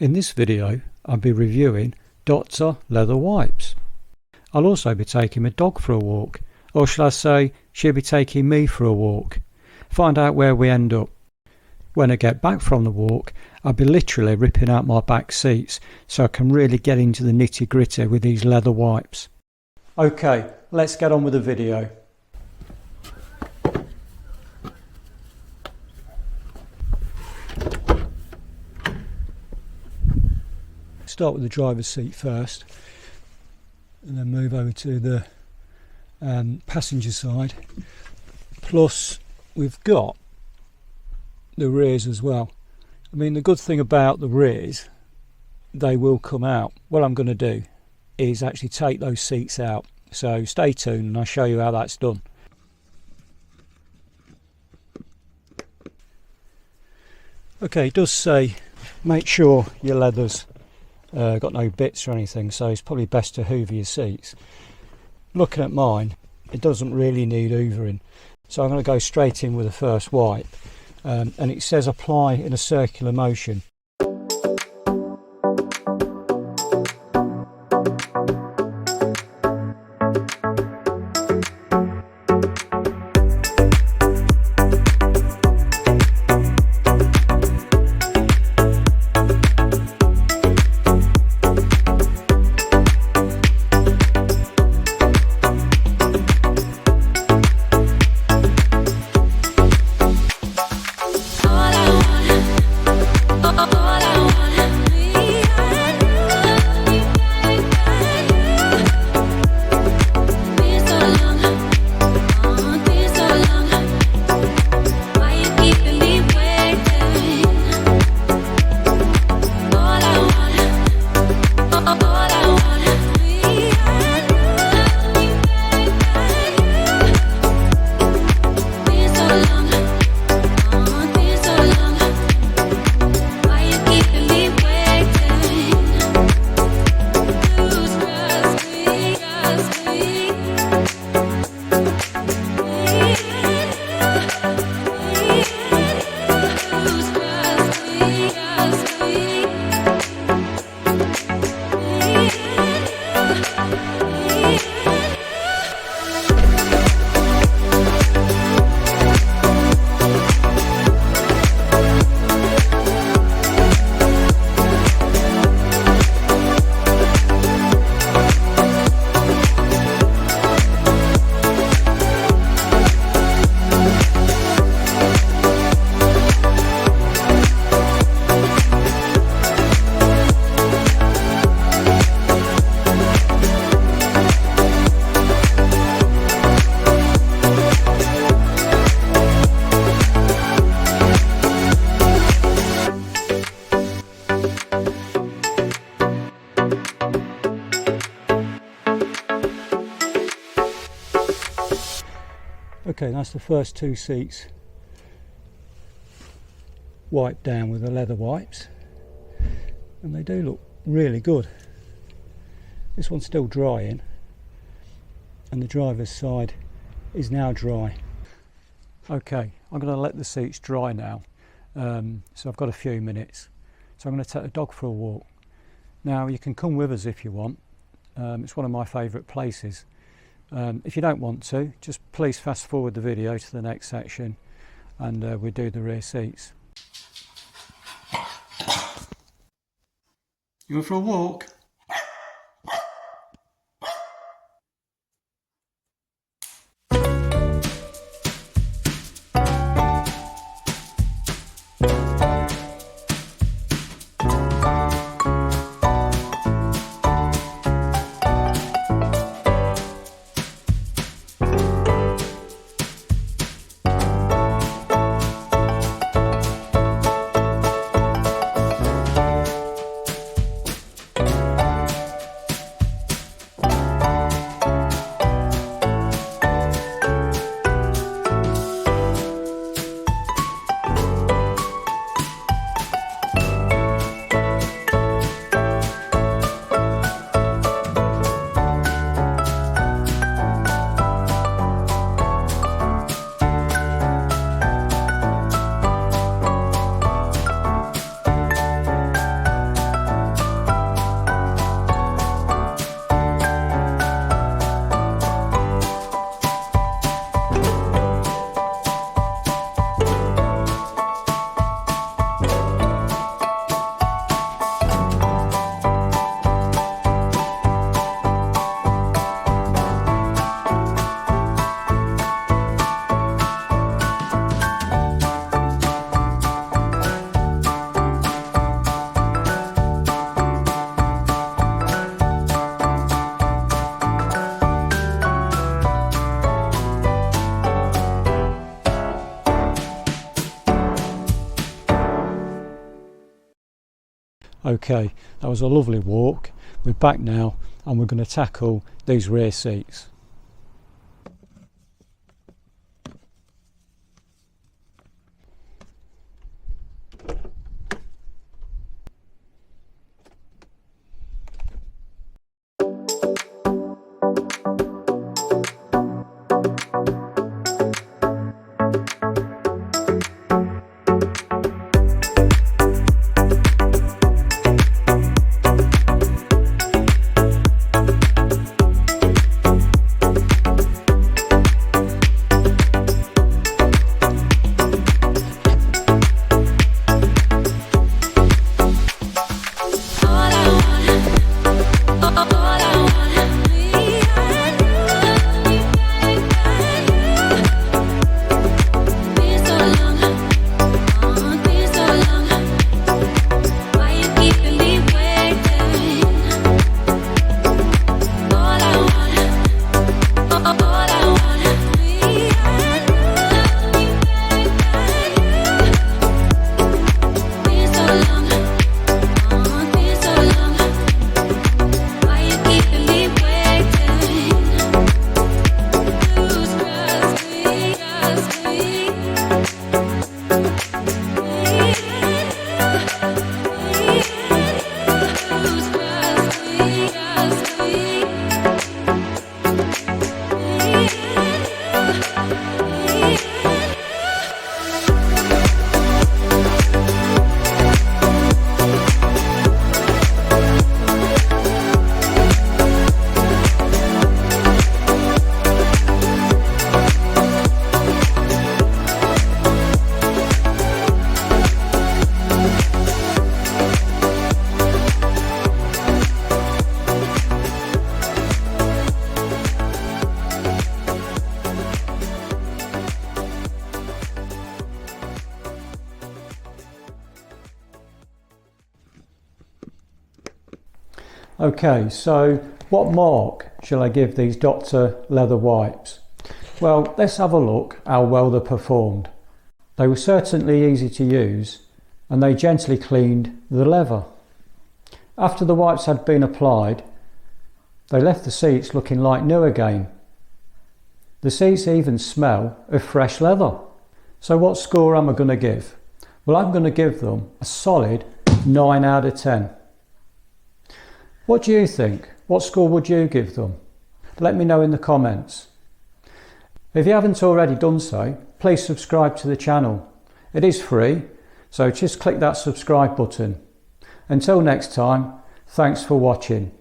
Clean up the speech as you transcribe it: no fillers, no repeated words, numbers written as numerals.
In this video I'll be reviewing Doctor leather wipes. I'll also be taking my dog for a walk, or shall I say she'll be taking me for a walk. Find out where we end up. When I get back from the walk I'll be literally ripping out my back seats so I can really get into the nitty gritty with these leather wipes. Okay, let's get on with the video. Start with the driver's seat first and then move over to the passenger side. Plus we've got the rears as well. I mean, the good thing about the rears, they will come out. What I'm going to do is actually take those seats out, so stay tuned and I'll show you how that's done. Okay, it does say make sure your leather's got no bits or anything, so it's probably best to hoover your seats. Looking at mine, it doesn't really need hoovering, so I'm going to go straight in with the first wipe, and it says apply in a circular motion. Okay, that's the first two seats wiped down with the leather wipes, and they do look really good. This one's still drying and the driver's side is now dry. Okay, I'm going to let the seats dry now, so I've got a few minutes, so I'm going to take the dog for a walk. Now you can come with us if you want. It's one of my favourite places. If you don't want to, just please fast forward the video to the next section and we'll do the rear seats. You going for a walk? Okay, that was a lovely walk. We're back now and we're going to tackle these rear seats. Okay, so what mark shall I give these Dr. leather wipes? Well, let's have a look how well they performed. They were certainly easy to use and they gently cleaned the leather. After the wipes had been applied, they left the seats looking like new again. The seats even smell of fresh leather. So what score am I going to give? Well, I'm going to give them a solid 9 out of 10. What do you think? What score would you give them? Let me know in the comments. If you haven't already done so, please subscribe to the channel. It is free, so just click that subscribe button. Until next time, thanks for watching.